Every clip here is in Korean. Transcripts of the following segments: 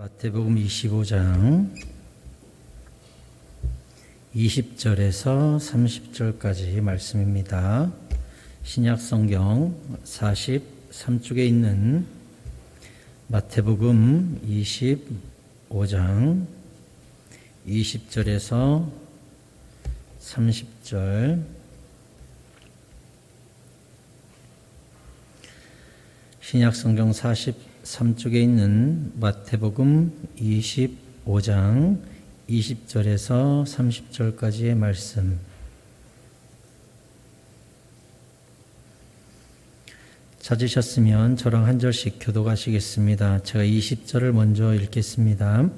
마태복음 25장 20절에서 30절까지 말씀입니다. 신약성경 43쪽에 있는 마태복음 25장 20절에서 30절 신약성경 43쪽에 있는 마태복음 25장 20절에서 30절까지의 말씀. 찾으셨으면 저랑 한 절씩 교독하시겠습니다. 제가 20절을 먼저 읽겠습니다.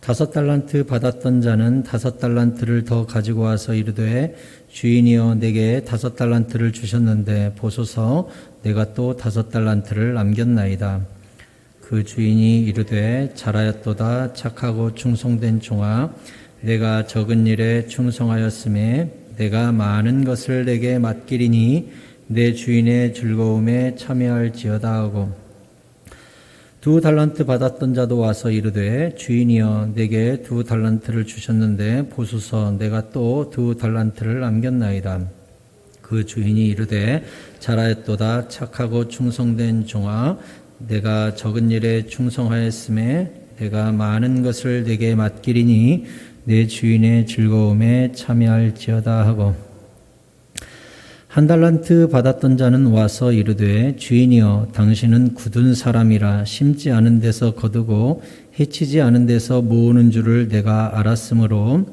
5달란트 받았던 자는 5달란트를 더 가지고 와서 이르되 주인이여 내게 5달란트를 주셨는데 보소서 내가 또 5달란트를 남겼나이다. 그 주인이 이르되 잘하였도다 착하고 충성된 종아 내가 적은 일에 충성하였음에 내가 많은 것을 내게 맡기리니 내 주인의 즐거움에 참여할지어다 하고 2달란트 받았던 자도 와서 이르되 주인이여 내게 2달란트를 주셨는데 보소서 내가 또 2달란트를 남겼나이다. 그 주인이 이르되 잘하였도다 착하고 충성된 종아 내가 적은 일에 충성하였음에 내가 많은 것을 내게 맡기리니 내 주인의 즐거움에 참여할지어다 하고 1달란트 받았던 자는 와서 이르되 주인이여 당신은 굳은 사람이라 심지 않은 데서 거두고 해치지 않은 데서 모으는 줄을 내가 알았으므로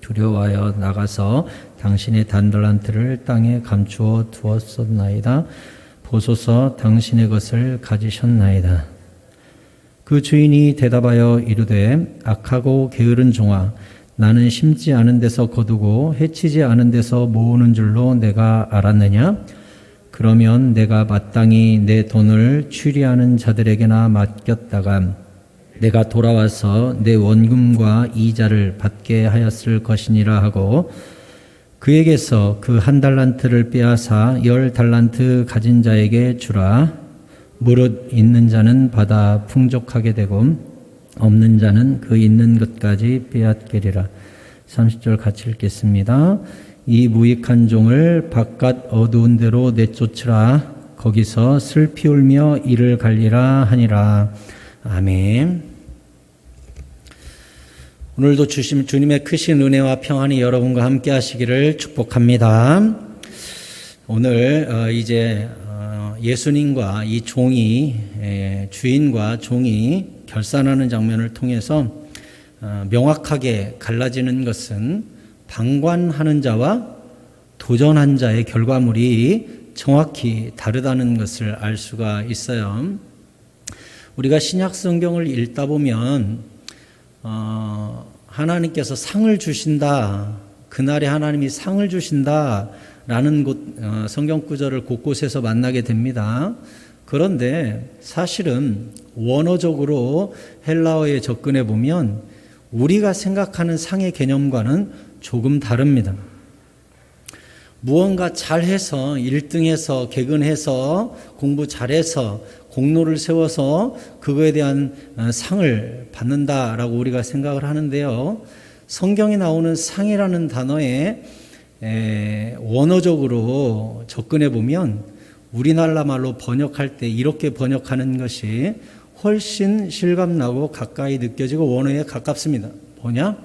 두려워하여 나가서 당신의 1달란트를 땅에 감추어 두었었나이다. 보소서 당신의 것을 가지셨나이다. 그 주인이 대답하여 이르되 악하고 게으른 종아 나는 심지 않은 데서 거두고 해치지 않은 데서 모으는 줄로 내가 알았느냐? 그러면 내가 마땅히 내 돈을 취리하는 자들에게나 맡겼다가 내가 돌아와서 내 원금과 이자를 받게 하였을 것이니라 하고 그에게서 그 1달란트를 빼앗아 10달란트 가진 자에게 주라. 무릇 있는 자는 받아 풍족하게 되고 없는 자는 그 있는 것까지 빼앗기리라. 30절 같이 읽겠습니다. 이 무익한 종을 바깥 어두운 데로 내쫓으라. 거기서 슬피 울며 이를 갈리라 하니라. 아멘. 오늘도 주님의 크신 은혜와 평안이 여러분과 함께 하시기를 축복합니다. 오늘 이제 예수님과 이 종이 주인과 종이 결산하는 장면을 통해서 명확하게 갈라지는 것은 방관하는 자와 도전한 자의 결과물이 정확히 다르다는 것을 알 수가 있어요. 우리가 신약 성경을 읽다 보면 하나님께서 상을 주신다, 그날에 하나님이 상을 주신다라는 성경 구절을 곳곳에서 만나게 됩니다. 그런데 사실은 원어적으로 헬라어에 접근해 보면 우리가 생각하는 상의 개념과는 조금 다릅니다. 무언가 잘해서 1등해서 개근해서 공부 잘해서 공로를 세워서 그거에 대한 상을 받는다라고 우리가 생각을 하는데요. 성경에 나오는 상이라는 단어에 원어적으로 접근해 보면 우리나라 말로 번역할 때 이렇게 번역하는 것이 훨씬 실감나고 가까이 느껴지고 원어에 가깝습니다. 뭐냐?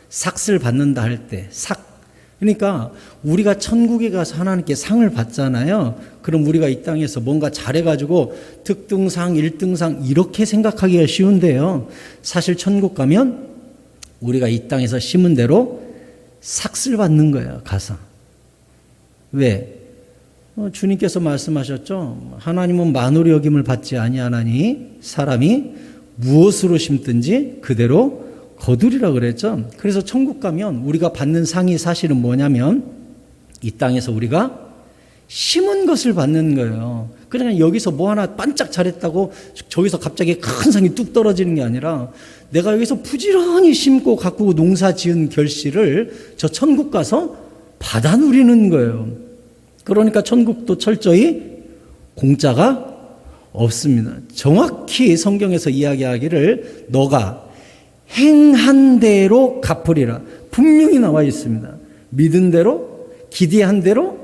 삭을 받는다 할 때 삭. 그러니까 우리가 천국에 가서 하나님께 상을 받잖아요. 그럼 우리가 이 땅에서 뭔가 잘해가지고 특등상, 1등상 이렇게 생각하기가 쉬운데요. 사실 천국 가면 우리가 이 땅에서 심은 대로 삭을 받는 거예요. 가서. 왜? 주님께서 말씀하셨죠. 하나님은 만으로 여김을 받지 아니하나니 사람이 무엇으로 심든지 그대로 거두리라 그랬죠. 그래서 천국 가면 우리가 받는 상이 사실은 뭐냐면 이 땅에서 우리가 심은 것을 받는 거예요. 그러니까 여기서 뭐 하나 반짝 잘했다고 저기서 갑자기 큰 상이 뚝 떨어지는 게 아니라 내가 여기서 부지런히 심고 가꾸고 농사 지은 결실을 저 천국 가서 받아 누리는 거예요. 그러니까 천국도 철저히 공짜가 없습니다. 정확히 성경에서 이야기하기를 너가 행한 대로 갚으리라. 분명히 나와 있습니다. 믿은 대로? 기대한 대로?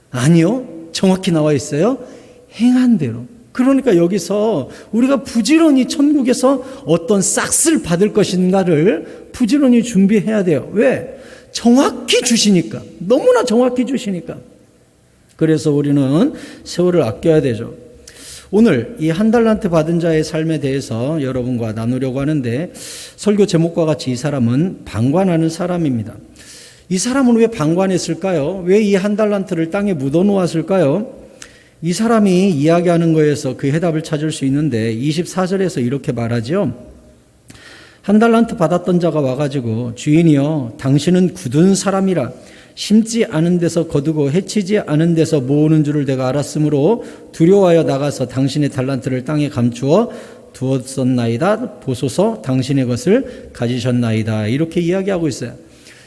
아니요. 정확히 나와 있어요. 행한 대로. 그러니까 여기서 우리가 부지런히 천국에서 어떤 싹스를 받을 것인가를 부지런히 준비해야 돼요. 왜? 정확히 주시니까. 너무나 정확히 주시니까. 그래서 우리는 세월을 아껴야 되죠. 오늘 이 한 달란트 받은 자의 삶에 대해서 여러분과 나누려고 하는데, 설교 제목과 같이 이 사람은 방관하는 사람입니다. 이 사람은 왜 방관했을까요? 왜 이 한 달란트를 땅에 묻어 놓았을까요? 이 사람이 이야기하는 거에서 그 해답을 찾을 수 있는데 24절에서 이렇게 말하죠. 한 달란트 받았던 자가 와가지고 주인이여 당신은 굳은 사람이라 심지 않은 데서 거두고 해치지 않은 데서 모으는 줄을 내가 알았으므로 두려워하여 나가서 당신의 달란트를 땅에 감추어 두었었나이다. 보소서 당신의 것을 가지셨나이다. 이렇게 이야기하고 있어요.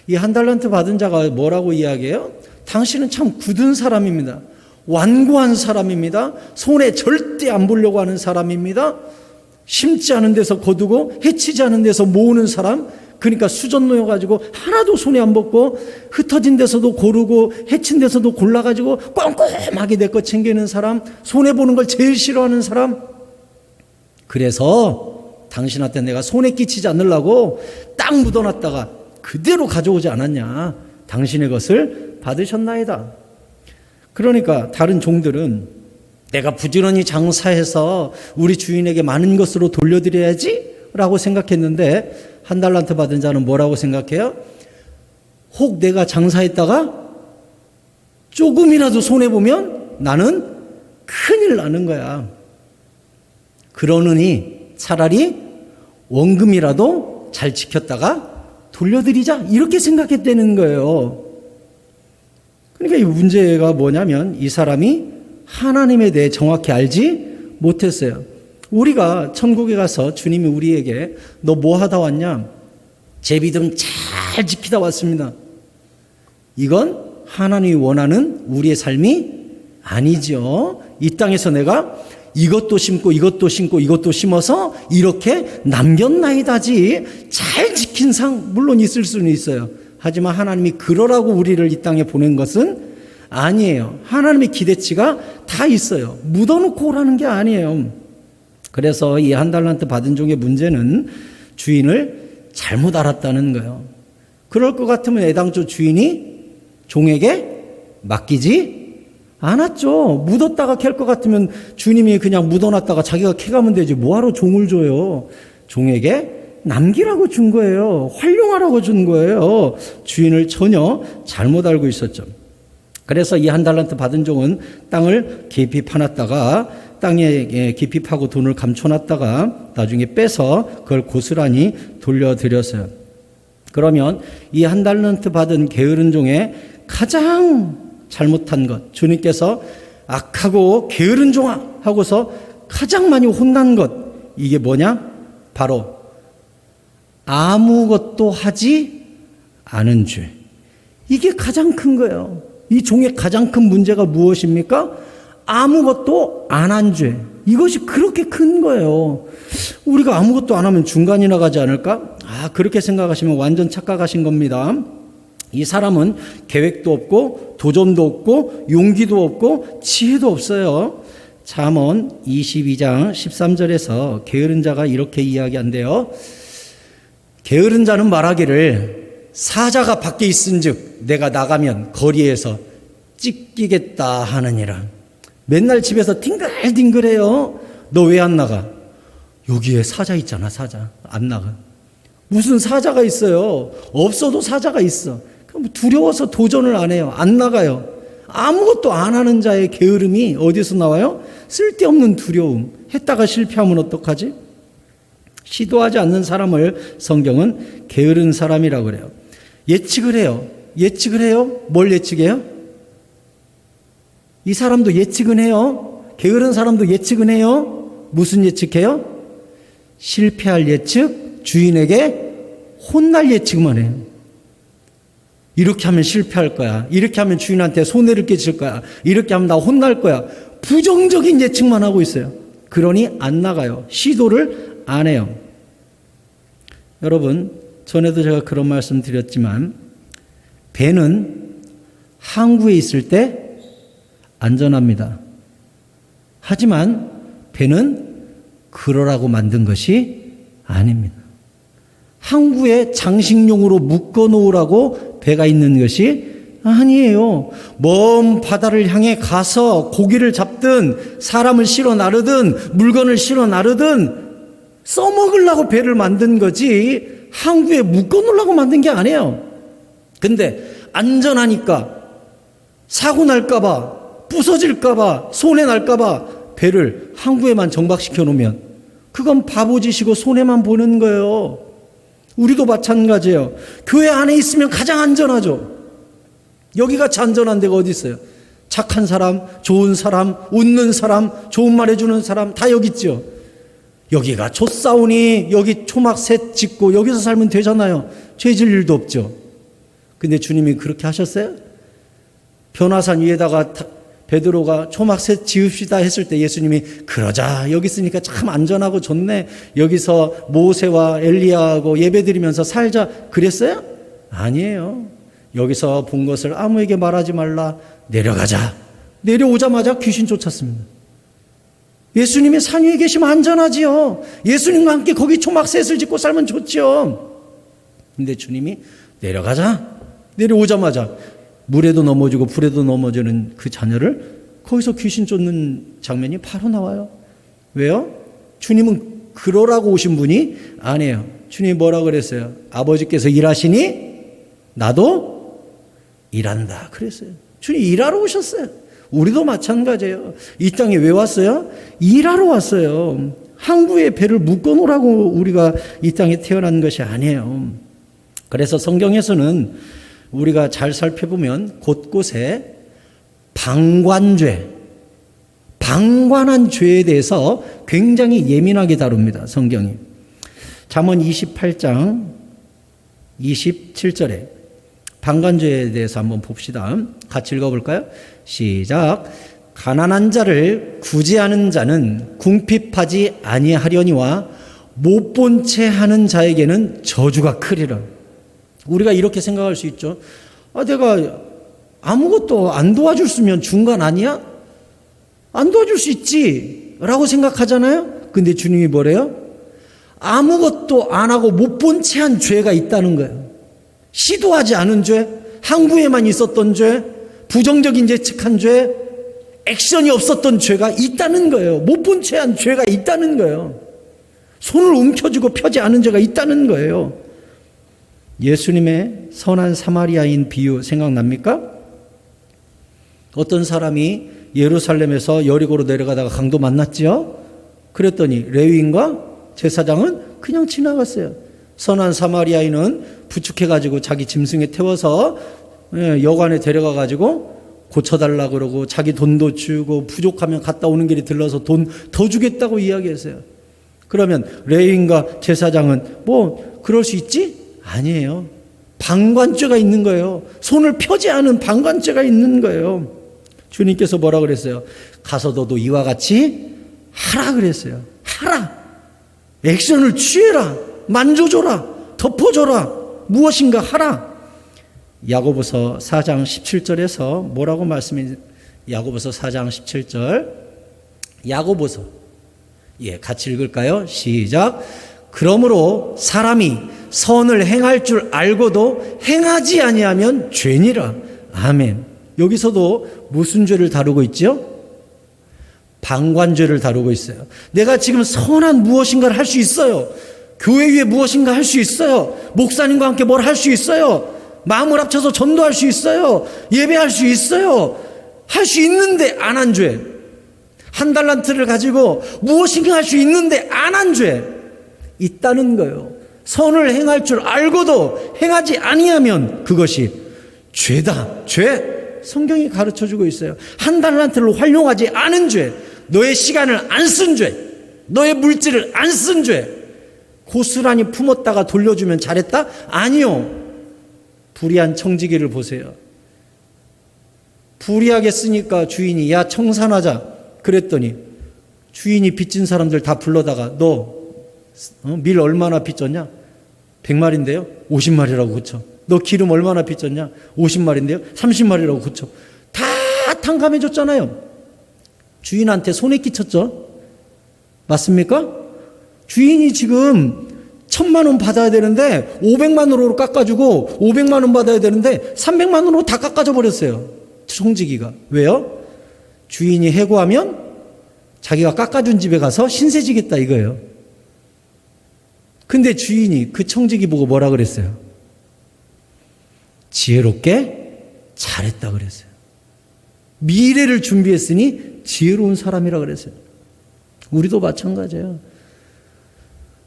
이 한 달란트 받은 자가 뭐라고 이야기해요? 당신은 참 굳은 사람입니다. 완고한 사람입니다. 손에 절대 안 보려고 하는 사람입니다. 심지 않은 데서 거두고 해치지 않은 데서 모으는 사람. 그러니까 수전 놓여가지고 하나도 손에 안 벗고 흩어진 데서도 고르고 해친 데서도 골라가지고 꼼꼼하게 내 것 챙기는 사람. 손해보는 걸 제일 싫어하는 사람. 그래서 당신한테 내가 손에 끼치지 않으려고 딱 묻어놨다가 그대로 가져오지 않았냐. 당신의 것을 받으셨나이다. 그러니까 다른 종들은 내가 부지런히 장사해서 우리 주인에게 많은 것으로 돌려드려야지 라고 생각했는데, 한 달란트 받은 자는 뭐라고 생각해요? 혹 내가 장사했다가 조금이라도 손해보면 나는 큰일 나는 거야. 그러느니 차라리 원금이라도 잘 지켰다가 돌려드리자, 이렇게 생각했다는 거예요. 그러니까 이 문제가 뭐냐면 이 사람이 하나님에 대해 정확히 알지 못했어요. 우리가 천국에 가서 주님이 우리에게 너 뭐 하다 왔냐? 제 믿음 잘 지키다 왔습니다. 이건 하나님이 원하는 우리의 삶이 아니죠. 이 땅에서 내가 이것도 심고 이것도 심고 이것도 심어서 이렇게 남겼나이다지 잘 지킨 상 물론 있을 수는 있어요. 하지만 하나님이 그러라고 우리를 이 땅에 보낸 것은 아니에요. 하나님의 기대치가 다 있어요. 묻어놓고 오라는 게 아니에요. 그래서 이 한 달란트 받은 종의 문제는 주인을 잘못 알았다는 거예요. 그럴 것 같으면 애당초 주인이 종에게 맡기지 않았죠. 묻었다가 캘 것 같으면 주님이 그냥 묻어놨다가 자기가 캐가면 되지. 뭐하러 종을 줘요. 종에게 남기라고 준 거예요. 활용하라고 준 거예요. 주인을 전혀 잘못 알고 있었죠. 그래서 이 한 달란트 받은 종은 땅을 깊이 파놨다가 땅에 깊이 파고 돈을 감춰놨다가 나중에 빼서 그걸 고스란히 돌려드렸어요. 그러면 이 한 달란트 받은 게으른 종의 가장 잘못한 것, 주님께서 악하고 게으른 종아 하고서 가장 많이 혼난 것, 이게 뭐냐? 바로 아무것도 하지 않은 죄. 이게 가장 큰 거예요. 이 종의 가장 큰 문제가 무엇입니까? 아무것도 안 한 죄. 이것이 그렇게 큰 거예요. 우리가 아무것도 안 하면 중간이 나가지 않을까? 그렇게 생각하시면 완전 착각하신 겁니다. 이 사람은 계획도 없고 도전도 없고 용기도 없고 지혜도 없어요. 잠언 22장 13절에서 게으른 자가 이렇게 이야기한대요. 게으른 자는 말하기를 사자가 밖에 있은즉 내가 나가면 거리에서 찢기겠다 하느니라. 맨날 집에서 뒹글뒹글해요. 너 왜 안 나가? 여기에 사자 있잖아. 사자. 안 나가. 무슨 사자가 있어요? 없어도 사자가 있어. 그럼 두려워서 도전을 안 해요. 안 나가요. 아무것도 안 하는 자의 게으름이 어디서 나와요? 쓸데없는 두려움. 했다가 실패하면 어떡하지? 시도하지 않는 사람을 성경은 게으른 사람이라고 그래요. 예측을 해요. 예측을 해요? 뭘 예측해요? 이 사람도 예측은 해요. 게으른 사람도 예측은 해요. 무슨 예측해요? 실패할 예측, 주인에게 혼날 예측만 해요. 이렇게 하면 실패할 거야. 이렇게 하면 주인한테 손해를 끼칠 거야. 이렇게 하면 나 혼날 거야. 부정적인 예측만 하고 있어요. 그러니 안 나가요. 시도를 안 해요. 여러분, 전에도 제가 그런 말씀 드렸지만 배는 항구에 있을 때 안전합니다. 하지만 배는 그러라고 만든 것이 아닙니다. 항구에 장식용으로 묶어 놓으라고 배가 있는 것이 아니에요. 먼 바다를 향해 가서 고기를 잡든 사람을 실어 나르든 물건을 실어 나르든 써먹으려고 배를 만든 거지 항구에 묶어 놓으려고 만든 게 아니에요. 근데 안전하니까 사고 날까봐 부서질까봐 손해 날까봐 배를 항구에만 정박시켜 놓으면 그건 바보짓이고 손해만 보는 거예요. 우리도 마찬가지예요. 교회 안에 있으면 가장 안전하죠. 여기같이 안전한 데가 어디 있어요? 착한 사람, 좋은 사람, 웃는 사람, 좋은 말 해주는 사람 다 여기 있죠. 여기가 좆사오니 여기 초막셋 짓고 여기서 살면 되잖아요. 죄질 일도 없죠. 근데 주님이 그렇게 하셨어요? 변화산 위에다가 베드로가 초막셋 지읍시다 했을 때 예수님이 그러자 여기 있으니까 참 안전하고 좋네. 여기서 모세와 엘리야하고 예배드리면서 살자 그랬어요? 아니에요. 여기서 본 것을 아무에게 말하지 말라. 내려가자. 내려오자마자 귀신 쫓았습니다. 예수님이 산 위에 계시면 안전하지요. 예수님과 함께 거기 초막셋을 짓고 살면 좋지요. 근데 주님이 내려가자. 내려오자마자 물에도 넘어지고 불에도 넘어지는 그 자녀를 거기서 귀신 쫓는 장면이 바로 나와요. 왜요? 주님은 그러라고 오신 분이 아니에요. 주님이 뭐라 그랬어요? 아버지께서 일하시니 나도 일한다 그랬어요. 주님 일하러 오셨어요. 우리도 마찬가지예요. 이 땅에 왜 왔어요? 일하러 왔어요. 항구에 배를 묶어 놓으라고 우리가 이 땅에 태어난 것이 아니에요. 그래서 성경에서는 우리가 잘 살펴보면 곳곳에 방관죄, 방관한 죄에 대해서 굉장히 예민하게 다룹니다. 성경이. 잠언 28장 27절에 방관죄에 대해서 한번 봅시다. 같이 읽어볼까요? 시작. 가난한 자를 구제하는 자는 궁핍하지 아니하려니와 못 본 채 하는 자에게는 저주가 크리라. 우리가 이렇게 생각할 수 있죠. 내가 아무것도 안 도와줄 수면 중간 아니야? 안 도와줄 수 있지 라고 생각하잖아요. 근데 주님이 뭐래요? 아무것도 안 하고 못 본 채 한 죄가 있다는 거예요. 시도하지 않은 죄, 항구에만 있었던 죄, 부정적인 예측한 죄, 액션이 없었던 죄가 있다는 거예요. 못 본 채 한 죄가 있다는 거예요. 손을 움켜쥐고 펴지 않은 죄가 있다는 거예요. 예수님의 선한 사마리아인 비유 생각납니까? 어떤 사람이 예루살렘에서 여리고로 내려가다가 강도 만났죠? 그랬더니 레위인과 제사장은 그냥 지나갔어요. 선한 사마리아인은 부축해가지고 자기 짐승에 태워서 여관에 데려가가지고 고쳐달라 그러고 자기 돈도 주고 부족하면 갔다 오는 길에 들러서 돈 더 주겠다고 이야기했어요. 그러면 레위인과 제사장은 뭐 그럴 수 있지? 아니에요. 방관죄가 있는 거예요. 손을 펴지 않은 방관죄가 있는 거예요. 주님께서 뭐라 그랬어요? 가서 너도 이와 같이 하라 그랬어요. 하라. 액션을 취해라. 만져줘라. 덮어줘라. 무엇인가 하라. 야고보서 4장 17절에서 뭐라고 말씀해? 야고보서 4장 17절. 야고보서. 같이 읽을까요? 시작. 그러므로 사람이 선을 행할 줄 알고도 행하지 아니하면 죄니라. 아멘. 여기서도 무슨 죄를 다루고 있죠? 방관죄를 다루고 있어요. 내가 지금 선한 무엇인가를 할 수 있어요. 교회 위에 무엇인가 할 수 있어요. 목사님과 함께 뭘 할 수 있어요. 마음을 합쳐서 전도할 수 있어요. 예배할 수 있어요. 할 수 있는데 안 한 죄. 한 달란트를 가지고 무엇인가 할 수 있는데 안 한 죄 있다는 거예요. 선을 행할 줄 알고도 행하지 아니하면 그것이 죄다. 죄. 성경이 가르쳐주고 있어요. 한 달란트를 활용하지 않은 죄. 너의 시간을 안 쓴 죄. 너의 물질을 안 쓴 죄. 고스란히 품었다가 돌려주면 잘했다? 아니요. 불의한 청지기를 보세요. 불의하게 쓰니까 주인이 야 청산하자 그랬더니 주인이 빚진 사람들 다 불러다가 너 밀 얼마나 빚졌냐? 100마리인데요? 50마리라고 그쳐. 너 기름 얼마나 빚졌냐? 50마리인데요? 30마리라고 그쳐. 다 탕감해 줬잖아요. 주인한테 손해 끼쳤죠? 맞습니까? 주인이 지금 1,000만 원 받아야 되는데 500만 원으로 깎아주고 500만 원 받아야 되는데 300만 원으로 다 깎아줘 버렸어요. 청지기가. 왜요? 주인이 해고하면 자기가 깎아준 집에 가서 신세지겠다 이거예요. 근데 주인이 그 청지기 보고 뭐라 그랬어요? 지혜롭게 잘했다 그랬어요. 미래를 준비했으니 지혜로운 사람이라 그랬어요. 우리도 마찬가지예요.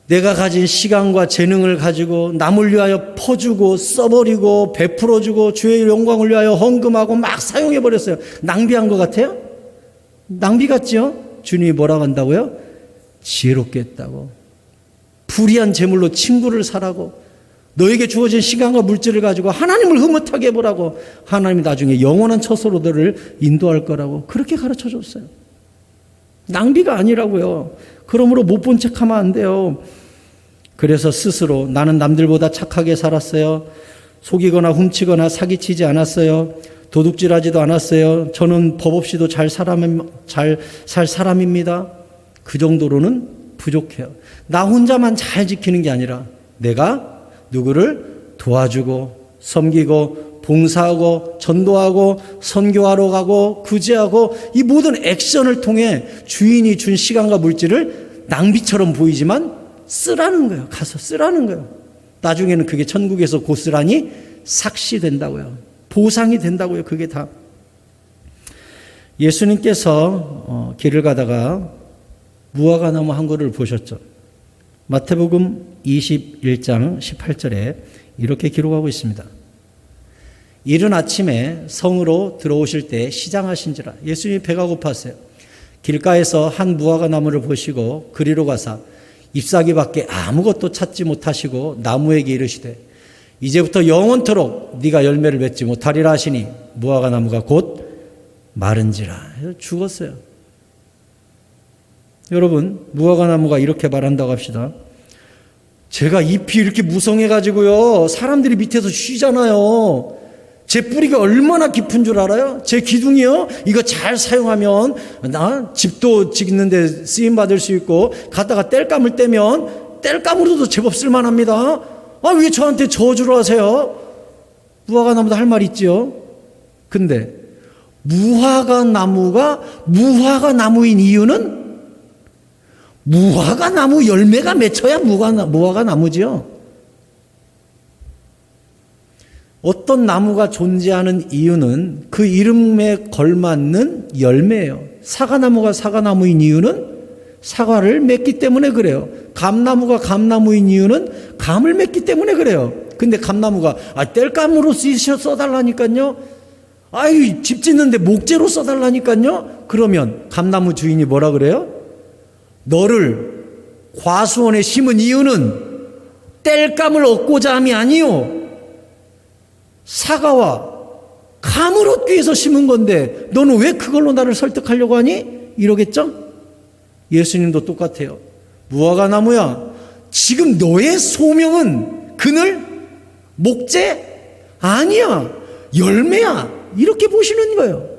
내가 가진 시간과 재능을 가지고 남을 위하여 퍼주고 써버리고 베풀어주고 주의 영광을 위하여 헌금하고 막 사용해버렸어요. 낭비한 것 같아요? 낭비 같죠? 주님이 뭐라고 한다고요? 지혜롭게 했다고. 불의한 재물로 친구를 사라고. 너에게 주어진 시간과 물질을 가지고 하나님을 흐뭇하게 해보라고. 하나님이 나중에 영원한 처소로 너를 인도할 거라고 그렇게 가르쳐줬어요. 낭비가 아니라고요. 그러므로 못 본 척하면 안 돼요. 그래서 스스로 나는 남들보다 착하게 살았어요. 속이거나 훔치거나 사기치지 않았어요. 도둑질하지도 않았어요. 저는 법 없이도 잘 살 사람입니다. 그 정도로는 부족해요. 나 혼자만 잘 지키는 게 아니라 내가 누구를 도와주고 섬기고 봉사하고 전도하고 선교하러 가고 구제하고 이 모든 액션을 통해 주인이 준 시간과 물질을 낭비처럼 보이지만 쓰라는 거예요. 가서 쓰라는 거예요. 나중에는 그게 천국에서 고스란히 삭시된다고요. 보상이 된다고요. 그게 다. 예수님께서 길을 가다가 무화과나무 한 그루를 보셨죠. 마태복음 21장 18절에 이렇게 기록하고 있습니다. 이른 아침에 성으로 들어오실 때 시장하신지라. 예수님이 배가 고팠어요. 길가에서 한 무화과나무를 보시고 그리로 가사 잎사귀밖에 아무것도 찾지 못하시고 나무에게 이르시되 이제부터 영원토록 네가 열매를 맺지 못하리라 하시니 무화과나무가 곧 마른지라. 죽었어요. 여러분, 무화과나무가 이렇게 말한다고 합시다. 제가 잎이 이렇게 무성해가지고요, 사람들이 밑에서 쉬잖아요. 제 뿌리가 얼마나 깊은 줄 알아요? 제 기둥이요? 이거 잘 사용하면 나 집도 짓는데 쓰임받을 수 있고 가다가 땔감을 떼면 땔감으로도 제법 쓸만합니다. 아, 왜 저한테 저주를 하세요? 무화과나무도 할 말 있죠. 근데 무화과나무가 무화과나무인 이유는 무화과나무 열매가 맺혀야 무화과나무지요. 어떤 나무가 존재하는 이유는 그 이름에 걸맞는 열매예요. 사과나무가 사과나무인 이유는 사과를 맺기 때문에 그래요. 감나무가 감나무인 이유는 감을 맺기 때문에 그래요. 근데 감나무가 땔감으로 써달라니까요. 아유, 집 짓는데 목재로 써달라니까요. 그러면 감나무 주인이 뭐라 그래요? 너를 과수원에 심은 이유는 땔감을 얻고자 함이 아니요, 사과와 감을 얻기 위해서 심은 건데 너는 왜 그걸로 나를 설득하려고 하니? 이러겠죠? 예수님도 똑같아요. 무화과나무야, 지금 너의 소명은 그늘? 목재? 아니야, 열매야. 이렇게 보시는 거예요.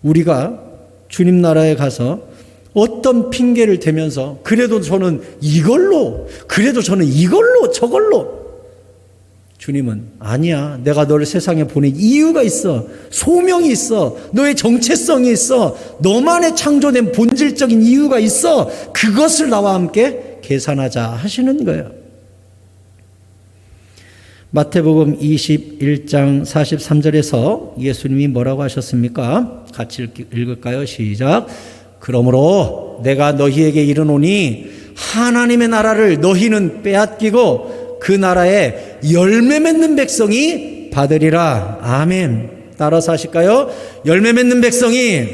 우리가 주님 나라에 가서 어떤 핑계를 대면서 그래도 저는 이걸로, 그래도 저는 이걸로, 저걸로. 주님은 아니야, 내가 너를 세상에 보낸 이유가 있어. 소명이 있어. 너의 정체성이 있어. 너만의 창조된 본질적인 이유가 있어. 그것을 나와 함께 계산하자 하시는 거예요. 마태복음 21장 43절에서 예수님이 뭐라고 하셨습니까? 같이 읽을까요? 시작. 그러므로 내가 너희에게 이르노니 하나님의 나라를 너희는 빼앗기고 그 나라에 열매 맺는 백성이 받으리라. 아멘. 따라서 하실까요? 열매 맺는 백성이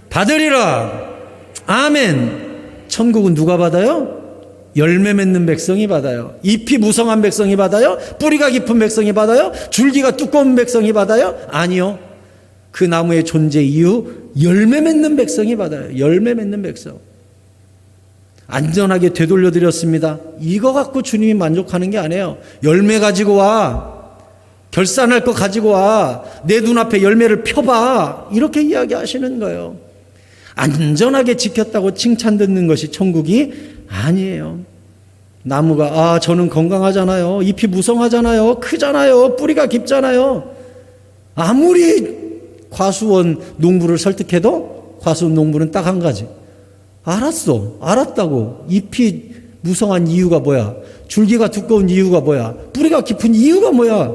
받으리라. 아멘. 천국은 누가 받아요? 열매 맺는 백성이 받아요. 잎이 무성한 백성이 받아요? 뿌리가 깊은 백성이 받아요? 줄기가 두꺼운 백성이 받아요? 아니요. 그 나무의 존재 이유, 열매 맺는 백성이 받아요. 열매 맺는 백성. 안전하게 되돌려 드렸습니다. 이거 갖고 주님이 만족하는 게 아니에요. 열매 가지고 와. 결산할 거 가지고 와. 내 눈앞에 열매를 펴봐. 이렇게 이야기하시는 거예요. 안전하게 지켰다고 칭찬 듣는 것이 천국이 아니에요. 나무가 저는 건강하잖아요. 잎이 무성하잖아요. 크잖아요. 뿌리가 깊잖아요. 아무리 과수원 농부를 설득해도 과수원 농부는 딱 한 가지. 알았다고. 잎이 무성한 이유가 뭐야? 줄기가 두꺼운 이유가 뭐야? 뿌리가 깊은 이유가 뭐야?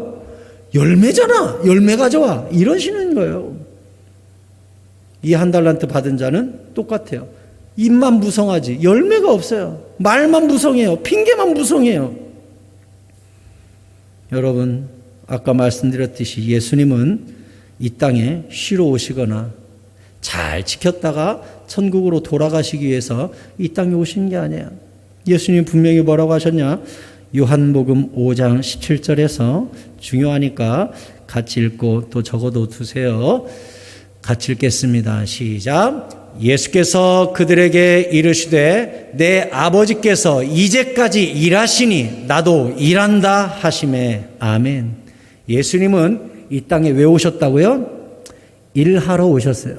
열매잖아. 열매 가져와. 이러시는 거예요. 이 1달란트 받은 자는 똑같아요. 잎만 무성하지 열매가 없어요. 말만 무성해요. 핑계만 무성해요. 여러분, 아까 말씀드렸듯이 예수님은 이 땅에 쉬러 오시거나 잘 지켰다가 천국으로 돌아가시기 위해서 이 땅에 오신 게 아니에요. 예수님 분명히 뭐라고 하셨냐? 요한복음 5장 17절에서 중요하니까 같이 읽고 또 적어도 두세요. 같이 읽겠습니다. 시작. 예수께서 그들에게 이르시되 내 아버지께서 이제까지 일하시니 나도 일한다 하시매. 아멘. 예수님은 이 땅에 왜 오셨다고요? 일하러 오셨어요.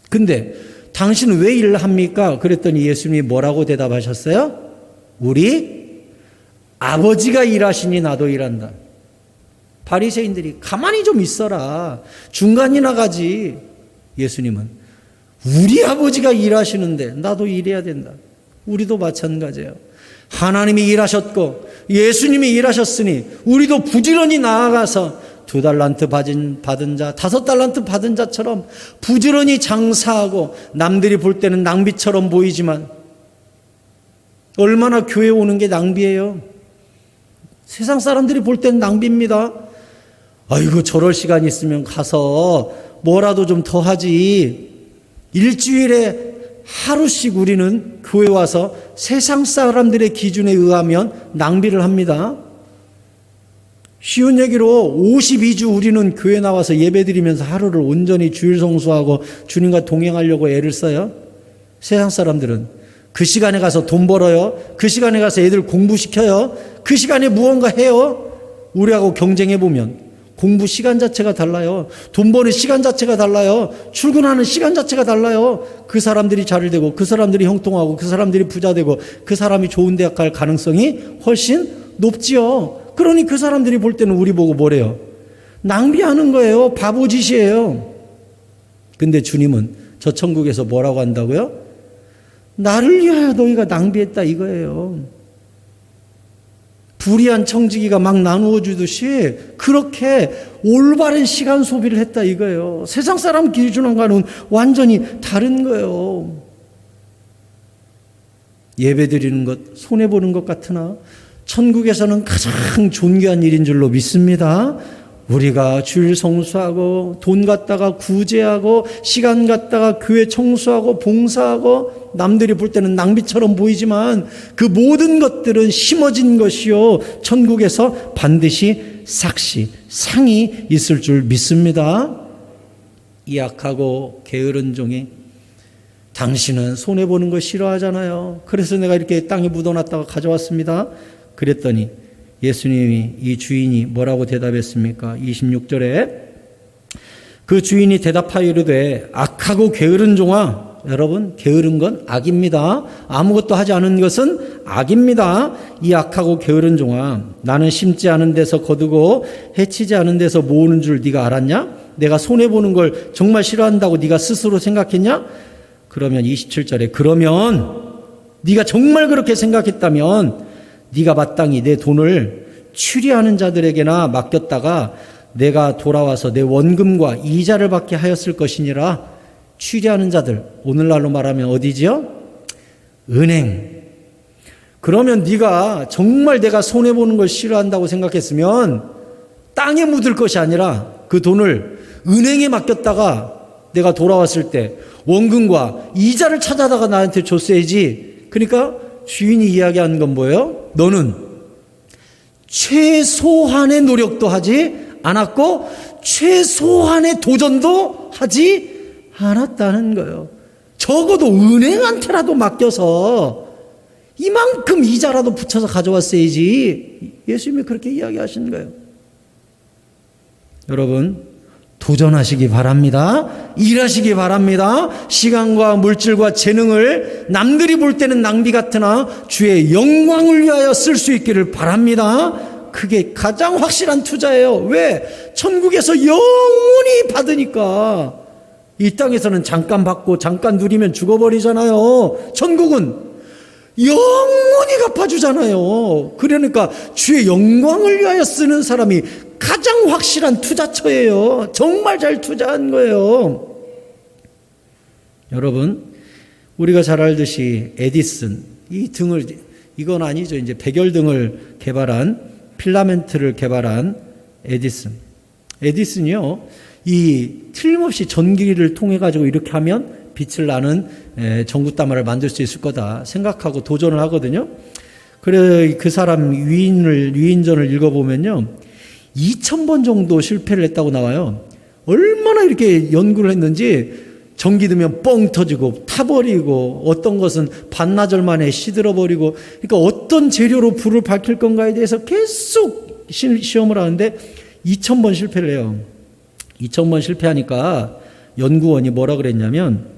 근데 당신은 왜 일을 합니까? 그랬더니 예수님이 뭐라고 대답하셨어요? 우리 아버지가 일하시니 나도 일한다. 바리새인들이 가만히 좀 있어라. 중간이나 가지. 예수님은 우리 아버지가 일하시는데 나도 일해야 된다. 우리도 마찬가지예요. 하나님이 일하셨고 예수님이 일하셨으니 우리도 부지런히 나아가서 2달란트 받은 자, 5달란트 받은 자처럼 부지런히 장사하고 남들이 볼 때는 낭비처럼 보이지만 얼마나 교회 오는 게 낭비예요. 세상 사람들이 볼 때는 낭비입니다. 아이고 저럴 시간 있으면 가서 뭐라도 좀 더 하지. 일주일에 하루씩 우리는 교회 와서 세상 사람들의 기준에 의하면 낭비를 합니다. 쉬운 얘기로 52주 우리는 교회 나와서 예배드리면서 하루를 온전히 주일 성수하고 주님과 동행하려고 애를 써요. 세상 사람들은 그 시간에 가서 돈 벌어요. 그 시간에 가서 애들 공부시켜요. 그 시간에 무언가 해요. 우리하고 경쟁해보면 공부 시간 자체가 달라요. 돈 버는 시간 자체가 달라요. 출근하는 시간 자체가 달라요. 그 사람들이 잘 되고 그 사람들이 형통하고 그 사람들이 부자 되고 그 사람이 좋은 대학 갈 가능성이 훨씬 높지요. 그러니 그 사람들이 볼 때는 우리 보고 뭐래요? 낭비하는 거예요. 바보짓이에요. 근데 주님은 저 천국에서 뭐라고 한다고요? 나를 위하여 너희가 낭비했다 이거예요. 불의한 청지기가 막 나누어 주듯이 그렇게 올바른 시간 소비를 했다 이거예요. 세상 사람 기준과는 완전히 다른 거예요. 예배 드리는 것 손해보는 것 같으나 천국에서는 가장 존귀한 일인 줄로 믿습니다. 우리가 주일 성수하고 돈 갖다가 구제하고 시간 갖다가 교회 청소하고 봉사하고 남들이 볼 때는 낭비처럼 보이지만 그 모든 것들은 심어진 것이요 천국에서 반드시 상이 있을 줄 믿습니다. 이 악하고 게으른 종이 당신은 손해보는 거 싫어하잖아요. 그래서 내가 이렇게 땅에 묻어놨다가 가져왔습니다. 그랬더니 예수님이 이 주인이 뭐라고 대답했습니까? 26절에 그 주인이 대답하여 이르되 악하고 게으른 종아. 여러분, 게으른 건 악입니다. 아무것도 하지 않은 것은 악입니다. 이 악하고 게으른 종아, 나는 심지 않은 데서 거두고 해치지 않은 데서 모으는 줄 네가 알았냐? 내가 손해보는 걸 정말 싫어한다고 네가 스스로 생각했냐? 그러면 27절에 그러면 네가 정말 그렇게 생각했다면 네가 마땅히 내 돈을 추리하는 자들에게나 맡겼다가 내가 돌아와서 내 원금과 이자를 받게 하였을 것이니라. 추리하는 자들, 오늘날로 말하면 어디지요? 은행. 그러면 네가 정말 내가 손해보는 걸 싫어한다고 생각했으면 땅에 묻을 것이 아니라 그 돈을 은행에 맡겼다가 내가 돌아왔을 때 원금과 이자를 찾아다가 나한테 줬어야지. 그러니까 주인이 이야기하는 건 뭐예요? 너는 최소한의 노력도 하지 않았고 최소한의 도전도 하지 않았다는 거예요. 적어도 은행한테라도 맡겨서 이만큼 이자라도 붙여서 가져왔어야지. 예수님이 그렇게 이야기하시는 거예요. 여러분, 도전하시기 바랍니다. 일하시기 바랍니다. 시간과 물질과 재능을 남들이 볼 때는 낭비 같으나 주의 영광을 위하여 쓸 수 있기를 바랍니다. 그게 가장 확실한 투자예요. 왜? 천국에서 영원히 받으니까. 이 땅에서는 잠깐 받고 잠깐 누리면 죽어버리잖아요. 천국은 영원히 갚아주잖아요. 그러니까 주의 영광을 위하여 쓰는 사람이 가장 확실한 투자처예요. 정말 잘 투자한 거예요. 여러분, 우리가 잘 알듯이 에디슨, 이 등을, 이건 아니죠. 이제 백열등을 개발한, 필라멘트를 개발한 에디슨. 에디슨이요, 이 틀림없이 전기를 통해 가지고 이렇게 하면 빛을 나는 전구다마를 만들 수 있을 거다 생각하고 도전을 하거든요. 그래, 그 사람 위인전을 읽어보면요, 2000번 정도 실패를 했다고 나와요. 얼마나 이렇게 연구를 했는지, 전기 들면 뻥 터지고 타버리고, 어떤 것은 반나절 만에 시들어버리고, 그러니까 어떤 재료로 불을 밝힐 건가에 대해서 계속 시험을 하는데 2000번 실패를 해요. 2000번 실패하니까 연구원이 뭐라 그랬냐면,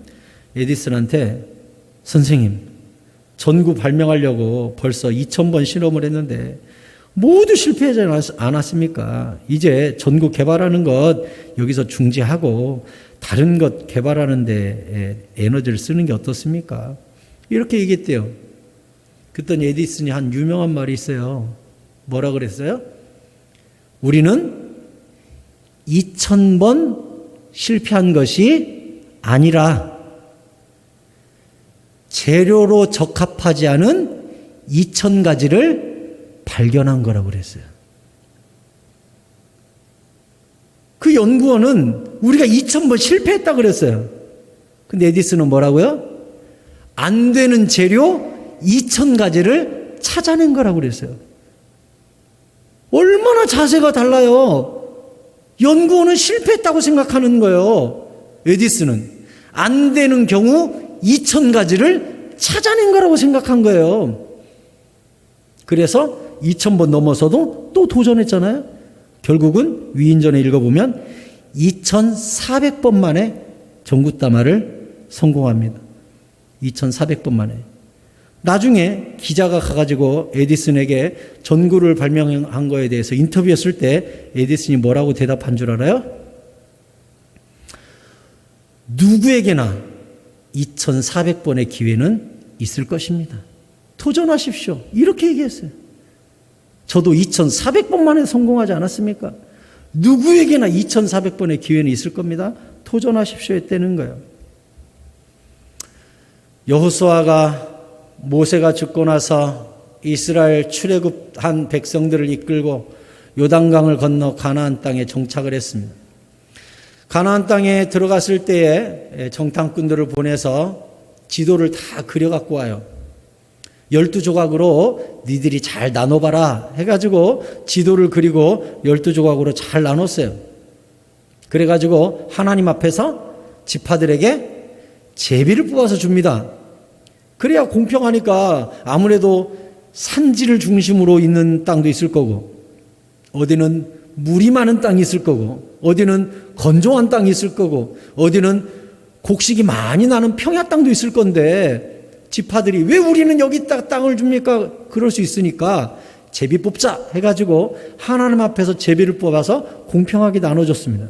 에디슨한테, 선생님, 전구 발명하려고 벌써 2000번 실험을 했는데 모두 실패하지 않았습니까? 이제 전구 개발하는 것 여기서 중지하고 다른 것 개발하는 데 에너지를 쓰는 게 어떻습니까? 이렇게 얘기했대요. 그랬더니 에디슨이 한 유명한 말이 있어요. 뭐라 그랬어요? 우리는 2000번 실패한 것이 아니라 재료로 적합하지 않은 2000가지를 발견한 거라고 그랬어요. 그 연구원은 우리가 2000번 실패했다 그랬어요. 근데 에디슨은 뭐라고요? 안 되는 재료 2000가지를 찾아낸 거라고 그랬어요. 얼마나 자세가 달라요. 연구원은 실패했다고 생각하는 거예요. 에디슨은 안 되는 경우 2000가지를 찾아낸 거라고 생각한 거예요. 그래서 2000번 넘어서도 또 도전했잖아요. 결국은 위인전에 읽어보면 2400번 만에 전구다마를 성공합니다. 2400번 만에. 나중에 기자가 가가지고 에디슨에게 전구를 발명한 거에 대해서 인터뷰했을 때 에디슨이 뭐라고 대답한 줄 알아요? 누구에게나 2400번의 기회는 있을 것입니다. 도전하십시오. 이렇게 얘기했어요. 저도 2400번 만에 성공하지 않았습니까? 누구에게나 2400번의 기회는 있을 겁니다. 도전하십시오 했다는 거예요. 여호수아가 모세가 죽고 나서 이스라엘 출애굽한 백성들을 이끌고 요단강을 건너 가나안 땅에 정착을 했습니다. 가나안 땅에 들어갔을 때에 정탐꾼들을 보내서 지도를 다 그려갖고 와요. 12조각으로 니들이 잘 나눠봐라 해가지고 지도를 그리고 12조각으로 잘 나눴어요. 그래가지고 하나님 앞에서 지파들에게 제비를 뽑아서 줍니다. 그래야 공평하니까 아무래도 산지를 중심으로 있는 땅도 있을 거고, 어디는 물이 많은 땅이 있을 거고, 어디는 건조한 땅이 있을 거고, 어디는 곡식이 많이 나는 평야 땅도 있을 건데, 지파들이 왜 우리는 여기 땅을 줍니까? 그럴 수 있으니까 제비 뽑자 해가지고 하나님 앞에서 제비를 뽑아서 공평하게 나눠줬습니다.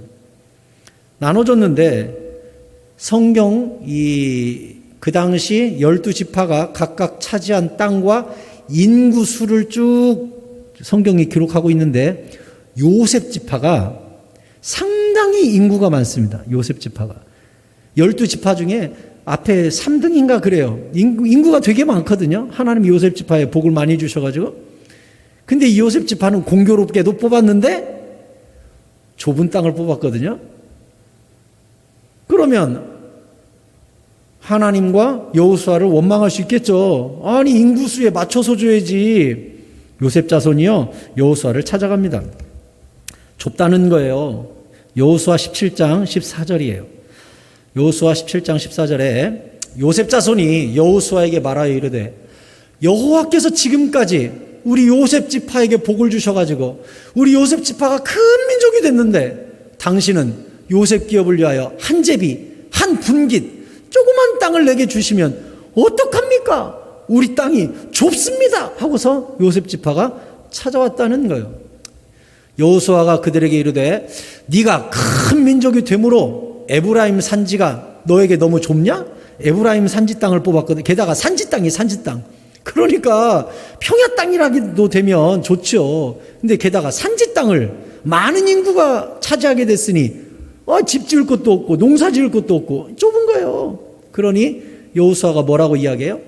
나눠줬는데 성경 그 당시 12지파가 각각 차지한 땅과 인구 수를 쭉 성경이 기록하고 있는데 요셉 지파가 상당히 인구가 많습니다. 요셉 지파가 12지파 중에 앞에 3등인가 그래요. 인구가 되게 많거든요. 하나님이 요셉 지파에 복을 많이 주셔가지고. 근데 이 요셉 지파는 공교롭게도 뽑았는데 좁은 땅을 뽑았거든요. 그러면 하나님과 여호수아를 원망할 수 있겠죠. 아니 인구수에 맞춰서 줘야지. 요셉 자손이요 여호수아를 찾아갑니다. 좁다는 거예요. 여호수아 17장 14절이에요. 여호수아 17장 14절에 요셉 자손이 여호수아에게 말하여 이르되 여호와께서 지금까지 우리 요셉 지파에게 복을 주셔가지고 우리 요셉 지파가 큰 민족이 됐는데 당신은 요셉 기업을 위하여 한 제비, 한 분깃, 조그만 땅을 내게 주시면 어떡합니까? 우리 땅이 좁습니다 하고서 요셉 지파가 찾아왔다는 거예요. 여호수아가 그들에게 이르되 네가 큰 민족이 되므로 에브라임 산지가 너에게 너무 좁냐? 에브라임 산지 땅을 뽑았거든. 게다가 산지 땅이 산지 땅. 그러니까 평야 땅이라도 되면 좋죠. 근데 게다가 산지 땅을 많은 인구가 차지하게 됐으니 집 지을 것도 없고 농사 지을 것도 없고 좁은 거예요. 그러니 여호수아가 뭐라고 이야기해요?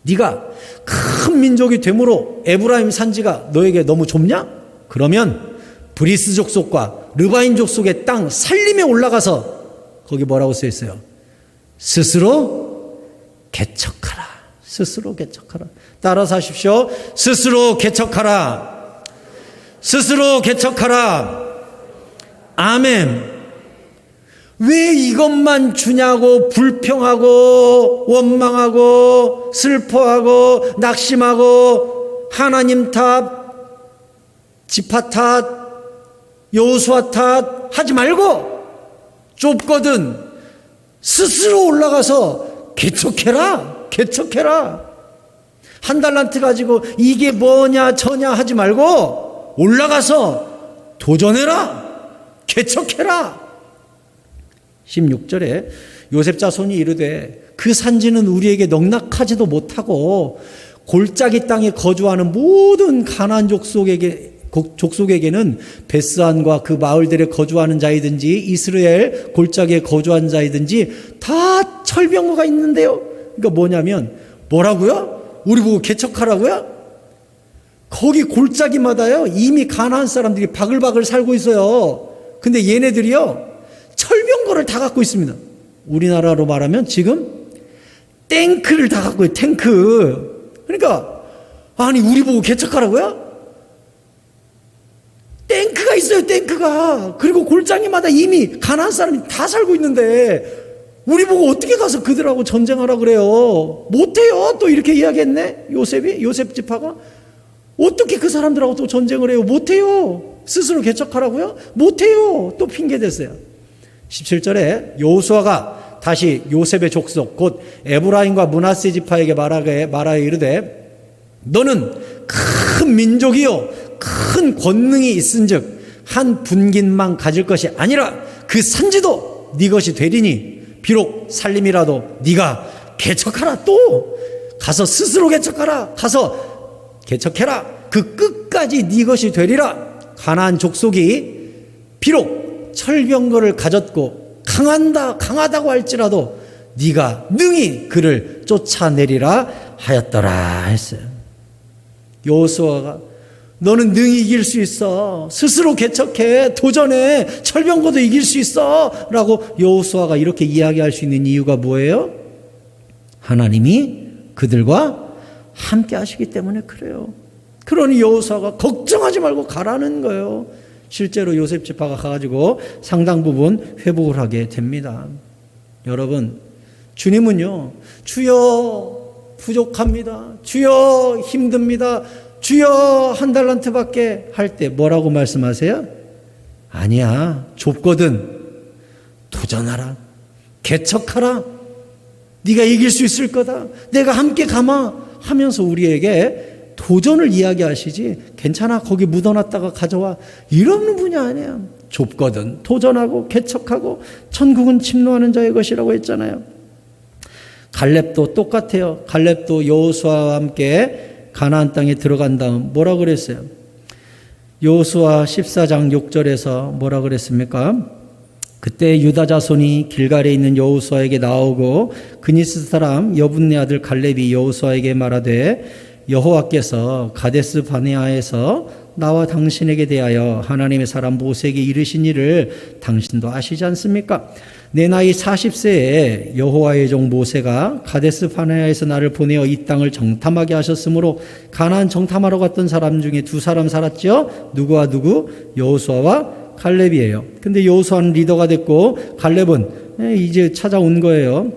네가 큰 민족이 되므로 에브라임 산지가 너에게 너무 좁냐? 그러면 브리스 족속과 르바인 족속의 땅 살림에 올라가서 거기 뭐라고 써 있어요? 스스로 개척하라. 스스로 개척하라. 따라서 하십시오. 스스로 개척하라. 스스로 개척하라. 아멘. 왜 이것만 주냐고 불평하고 원망하고 슬퍼하고 낙심하고 하나님 탓, 지파 탓, 여호수아 탓 하지 말고 좁거든 스스로 올라가서 개척해라. 개척해라. 한 달란트 가지고 이게 뭐냐 저냐 하지 말고 올라가서 도전해라. 개척해라. 16절에 요셉 자손이 이르되 그 산지는 우리에게 넉넉하지도 못하고 골짜기 땅에 거주하는 모든 가나안 족속에게는 베스안과 그 마을들에 거주하는 자이든지 이스라엘 골짜기에 거주한 자이든지 다 철병거가 있는데요. 그러니까 뭐냐면 뭐라고요? 우리 보고 개척하라고요? 거기 골짜기마다요 이미 가나안 사람들이 바글바글 살고 있어요. 근데 얘네들이요 철병거를 다 갖고 있습니다. 우리나라로 말하면 지금 탱크를 다 갖고 있어요. 탱크. 그러니까 아니 우리 보고 개척하라고요? 탱크가 있어요. 탱크가. 그리고 골짜기마다 이미 가나안 사람이 다 살고 있는데 우리 보고 어떻게 가서 그들하고 전쟁하라 그래요? 못해요. 또 이렇게 이야기했네. 요셉 지파가 어떻게 그 사람들하고 또 전쟁을 해요? 못해요. 스스로 개척하라고요? 못해요. 또 핑계 댔어요. 17절에 여호수아가 다시 요셉의 족속 곧 에브라임과 므낫세 지파에게 말하여 이르되 너는 큰 민족이요 큰 권능이 있은즉 한 분깃만 가질 것이 아니라 그 산지도 네 것이 되리니 비록 살림이라도 네가 개척하라. 또 가서 스스로 개척하라. 가서 개척해라. 그 끝까지 네 것이 되리라. 가나안 족속이 비록 철병거를 가졌고 강하다고 할지라도 네가 능히 그를 쫓아내리라 하였더라 했어요. 여호수아가 너는 능히 이길 수 있어. 스스로 개척해. 도전해. 철병거도 이길 수 있어. 라고 여호수아가 이렇게 이야기할 수 있는 이유가 뭐예요? 하나님이 그들과 함께 하시기 때문에 그래요. 그러니 여호수아가 걱정하지 말고 가라는 거예요. 실제로 요셉 지파가 가가지고 상당 부분 회복을 하게 됩니다. 여러분, 주님은요, 주여 부족합니다. 주여 힘듭니다. 주여 한 달란트밖에 할 때 뭐라고 말씀하세요? 아니야, 좁거든. 도전하라. 개척하라. 네가 이길 수 있을 거다. 내가 함께 가마 하면서 우리에게 도전을 이야기하시지 괜찮아 거기 묻어놨다가 가져와 이런 분이 아니야. 좁거든. 도전하고 개척하고 천국은 침노하는 자의 것이라고 했잖아요. 갈렙도 똑같아요. 갈렙도 여호수아와 함께 가나안 땅에 들어간 다음 뭐라 그랬어요? 여호수아 14장 6절에서 뭐라 그랬습니까? 그때 유다 자손이 길갈에 있는 여호수아에게 나오고 그니스 사람 여분네 아들 갈렙이 여호수아에게 말하되 여호와께서 가데스 바네아에서 나와 당신에게 대하여 하나님의 사람 모세에게 이르신 일을 당신도 아시지 않습니까? 내 나이 40세에 여호와의 종 모세가 가데스 바네아에서 나를 보내어 이 땅을 정탐하게 하셨으므로 가나안 정탐하러 갔던 사람 중에 두 사람 살았죠. 누구와 누구? 여호수아와 갈렙이에요. 근데 여호수아는 리더가 됐고 갈렙은 이제 찾아온 거예요.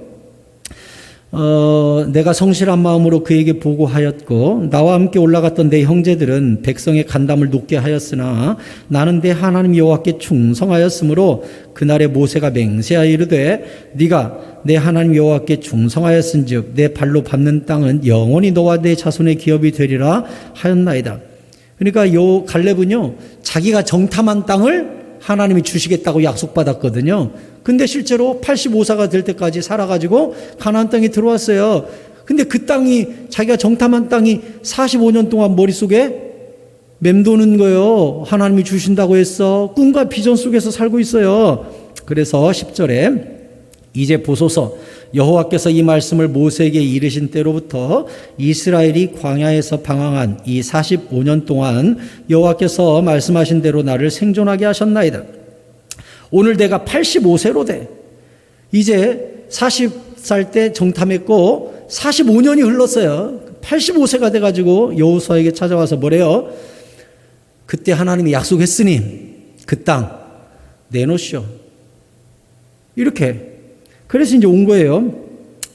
내가 성실한 마음으로 그에게 보고하였고 나와 함께 올라갔던 내 형제들은 백성의 간담을 높게 하였으나 나는 내 하나님 여호와께 충성하였으므로 그날에 모세가 맹세하여 이르되 네가 내 하나님 여호와께 충성하였은즉 내 발로 밟는 땅은 영원히 너와 내 자손의 기업이 되리라 하였나이다. 그러니까 요 갈렙은요 자기가 정탐한 땅을 하나님이 주시겠다고 약속받았거든요. 근데 실제로 85세가 될 때까지 살아가지고 가나안 땅에 들어왔어요. 근데 그 땅이 자기가 정탐한 땅이 45년 동안 머릿속에 맴도는 거예요. 하나님이 주신다고 했어. 꿈과 비전 속에서 살고 있어요. 그래서 10절에 이제 보소서 여호와께서 이 말씀을 모세에게 이르신 때로부터 이스라엘이 광야에서 방황한 이 45년 동안 여호와께서 말씀하신 대로 나를 생존하게 하셨나이다. 오늘 내가 85세로 돼. 이제 40살 때 정탐했고 45년이 흘렀어요. 85세가 돼가지고 여호수아에게 찾아와서 뭐래요? 그때 하나님이 약속했으니 그 땅 내놓으시오. 이렇게. 그래서 이제 온 거예요.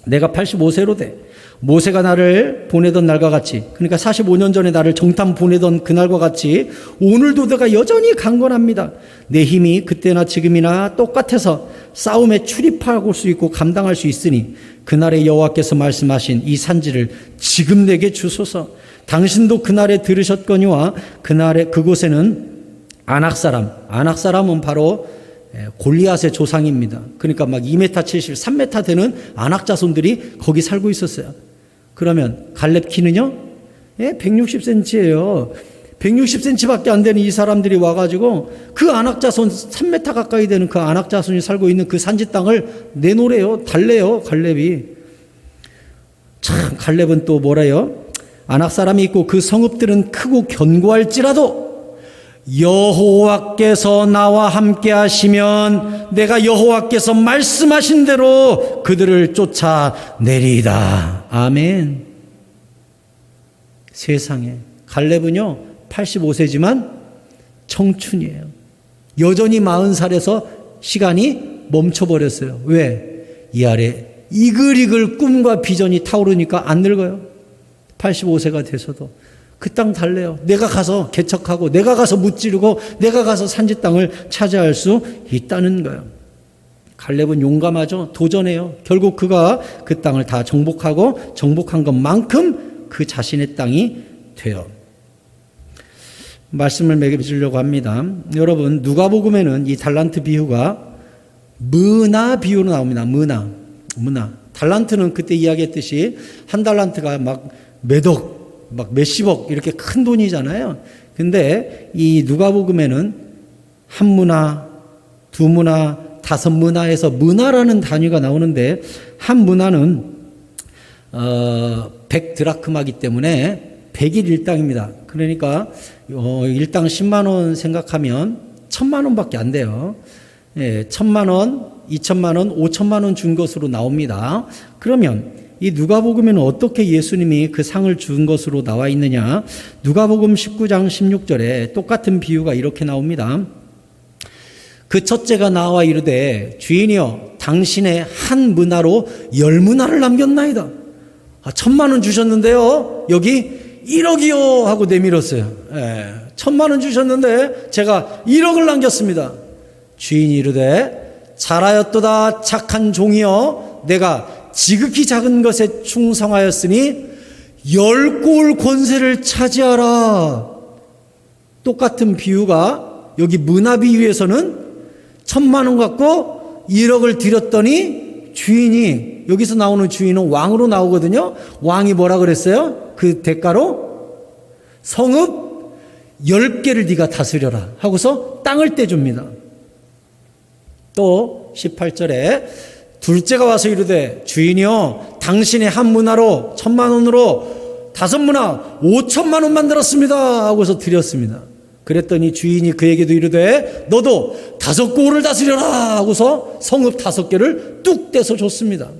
내가 85세로 돼. 모세가 나를 보내던 날과 같이, 그러니까 45년 전에 나를 정탐 보내던 그날과 같이 오늘도 내가 여전히 강건합니다. 내 힘이 그때나 지금이나 똑같아서 싸움에 출입할 수 있고 감당할 수 있으니 그날에 여호와께서 말씀하신 이 산지를 지금 내게 주소서. 당신도 그날에 들으셨거니와 그날에 그곳에는 아낙 사람은 바로 골리앗의 조상입니다. 그러니까 막 2m 70, 3m 되는 아낙 자손들이 거기 살고 있었어요. 그러면 갈렙 키는요? 160cm예요. 160cm밖에 안 되는 이 사람들이 와가지고 그 아낙 자손 3m 가까이 되는 그 아낙 자손이 살고 있는 그 산지 땅을 내놓으래요. 달래요. 갈렙이. 참 갈렙은 또 뭐래요? 아낙 사람이 있고 그 성읍들은 크고 견고할지라도 여호와께서 나와 함께 하시면 내가 여호와께서 말씀하신 대로 그들을 쫓아내리이다. 아멘. 세상에 갈렙은요 85세지만 청춘이에요. 여전히 40살에서 시간이 멈춰버렸어요. 왜? 이 아래 이글이글 꿈과 비전이 타오르니까 안 늙어요. 85세가 돼서도 그 땅 달래요. 내가 가서 개척하고 내가 가서 무찌르고 내가 가서 산지 땅을 차지할 수 있다는 거예요. 갈렙은 용감하죠. 도전해요. 결국 그가 그 땅을 다 정복하고 정복한 것만큼 그 자신의 땅이 돼요. 말씀을 맺으려고 합니다. 여러분 누가복음에는 이 달란트 비유가 문화 비유로 나옵니다. 문화. 달란트는 그때 이야기했듯이 한 달란트가 막 몇억 막 몇십억 이렇게 큰 돈이잖아요. 근데 이 누가복음에는 한 문화, 두 문화, 다섯 문화에서 문화라는 단위가 나오는데 한 문화는 100드라크마이기 때문에 100일 일당입니다. 그러니까 일당 10만 원 생각하면 1000만 원밖에 안 돼요. 1000만 원, 2000만 원, 5000만 원 준 것으로 나옵니다. 그러면 이 누가복음에는 어떻게 예수님이 그 상을 준 것으로 나와 있느냐? 누가복음 19장 16절에 똑같은 비유가 이렇게 나옵니다. 그 첫째가 나와 이르되 주인이여 당신의 한 문화로 10문화를 남겼나이다. 1000만 원 주셨는데요 여기 1억이요 하고 내밀었어요. 1000만 원 주셨는데 제가 1억을 남겼습니다. 주인이 이르되 잘하였도다 착한 종이여 내가 지극히 작은 것에 충성하였으니 10골 권세를 차지하라. 똑같은 비유가 여기 문화 비유에서는 1000만 원 갖고 1억을 드렸더니 주인이, 여기서 나오는 주인은 왕으로 나오거든요. 왕이 뭐라 그랬어요? 그 대가로 성읍 10개를 네가 다스려라 하고서 땅을 떼줍니다. 또 18절에 둘째가 와서 이르되 주인이여 당신의 한 문화로 1000만 원으로 5문화 5천만 원 만들었습니다 하고서 드렸습니다. 그랬더니 주인이 그에게도 이르되 너도 5골을 다스려라 하고서 성읍 5개를 뚝 떼서 줬습니다.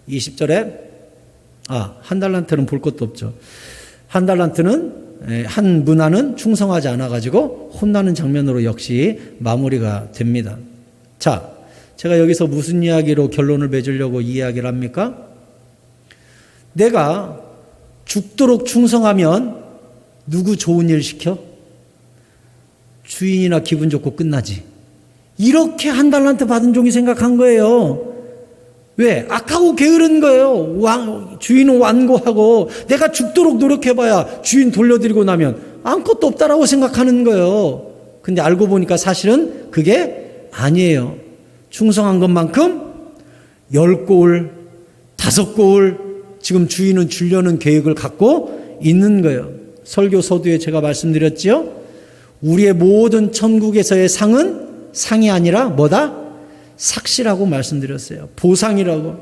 20절에 한 달란트는 볼 것도 없죠. 한 달란트는 한 문화는 충성하지 않아 가지고 혼나는 장면으로 역시 마무리가 됩니다. 자 제가 여기서 무슨 이야기로 결론을 맺으려고 이 이야기를 합니까? 내가 죽도록 충성하면 누구 좋은 일 시켜? 주인이나 기분 좋고 끝나지. 이렇게 한 달란트 받은 종이 생각한 거예요. 왜? 악하고 게으른 거예요. 주인은 완고하고 내가 죽도록 노력해봐야 주인 돌려드리고 나면 아무것도 없다라고 생각하는 거예요. 근데 알고 보니까 사실은 그게 아니에요. 충성한 것만큼 10고울, 5고울 지금 주인은 주려는 계획을 갖고 있는 거예요. 설교 서두에 제가 말씀드렸죠. 우리의 모든 천국에서의 상은 상이 아니라 뭐다? 삭시라고 말씀드렸어요. 보상이라고.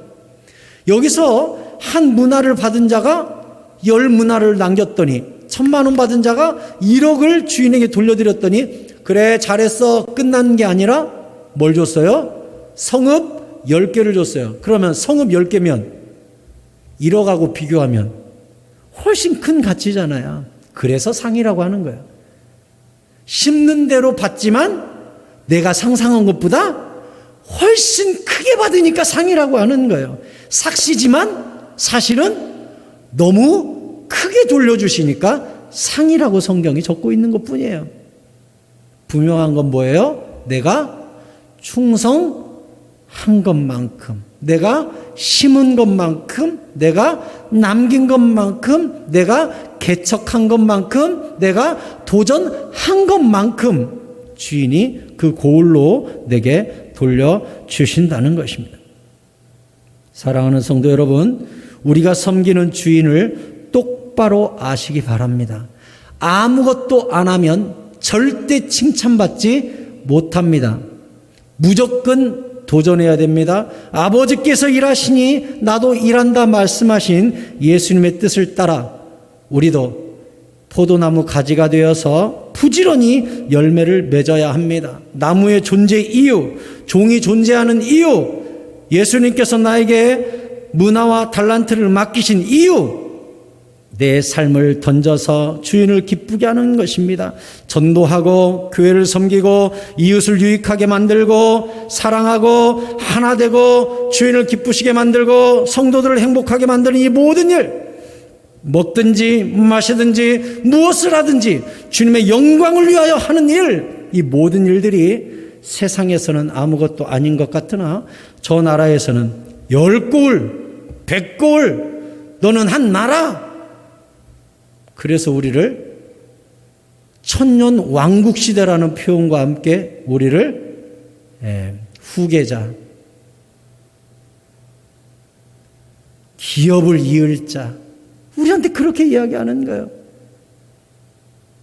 여기서 한 문화를 받은 자가 10문화를 남겼더니 1000만 원 받은 자가 1억을 주인에게 돌려드렸더니 그래 잘했어 끝난 게 아니라 뭘 줬어요? 성읍 10개를 줬어요. 그러면 성읍 10개면 1억하고 비교하면 훨씬 큰 가치잖아요. 그래서 상이라고 하는 거예요. 심는 대로 받지만 내가 상상한 것보다 훨씬 크게 받으니까 상이라고 하는 거예요. 삭시지만 사실은 너무 크게 돌려주시니까 상이라고 성경이 적고 있는 것뿐이에요. 분명한 건 뭐예요? 내가 충성한 것만큼, 내가 심은 것만큼, 내가 남긴 것만큼, 내가 개척한 것만큼, 내가 도전한 것만큼 주인이 그 고울로 내게 돌려주신다는 것입니다. 사랑하는 성도 여러분, 우리가 섬기는 주인을 똑바로 아시기 바랍니다. 아무것도 안 하면 절대 칭찬받지 못합니다. 무조건 도전해야 됩니다. 아버지께서 일하시니 나도 일한다 말씀하신 예수님의 뜻을 따라 우리도 포도나무 가지가 되어서 부지런히 열매를 맺어야 합니다. 나무의 존재 이유, 종이 존재하는 이유, 예수님께서 나에게 문화와 달란트를 맡기신 이유, 내 삶을 던져서 주인을 기쁘게 하는 것입니다. 전도하고 교회를 섬기고 이웃을 유익하게 만들고 사랑하고 하나 되고 주인을 기쁘시게 만들고 성도들을 행복하게 만드는 이 모든 일, 먹든지 마시든지 무엇을 하든지 주님의 영광을 위하여 하는 일, 이 모든 일들이 세상에서는 아무것도 아닌 것 같으나 저 나라에서는 10고울, 100고울, 너는 한 나라. 그래서 우리를 천년 왕국시대라는 표현과 함께 우리를 후계자, 기업을 이을 자, 우리한테 그렇게 이야기하는 거예요.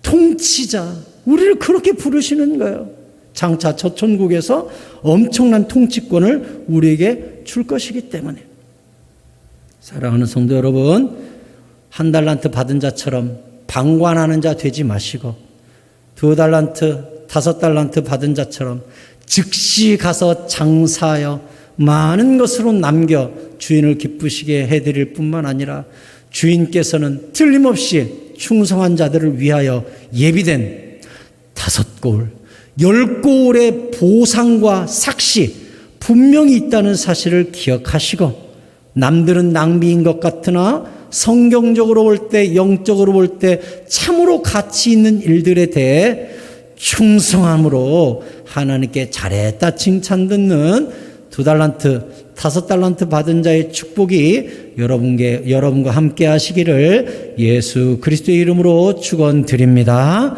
통치자, 우리를 그렇게 부르시는 거예요. 장차 저 천국에서 엄청난 통치권을 우리에게 줄 것이기 때문에. 사랑하는 성도 여러분, 한 달란트 받은 자처럼 방관하는 자 되지 마시고 2달란트, 5달란트 받은 자처럼 즉시 가서 장사하여 많은 것으로 남겨 주인을 기쁘시게 해드릴 뿐만 아니라 주인께서는 틀림없이 충성한 자들을 위하여 예비된 5고울, 10고울의 보상과 삭시 분명히 있다는 사실을 기억하시고, 남들은 낭비인 것 같으나 성경적으로 볼 때, 영적으로 볼 때 참으로 가치 있는 일들에 대해 충성함으로 하나님께 잘했다 칭찬 듣는 2달란트, 5달란트 받은 자의 축복이 여러분과 함께 하시기를 예수 그리스도의 이름으로 축원드립니다.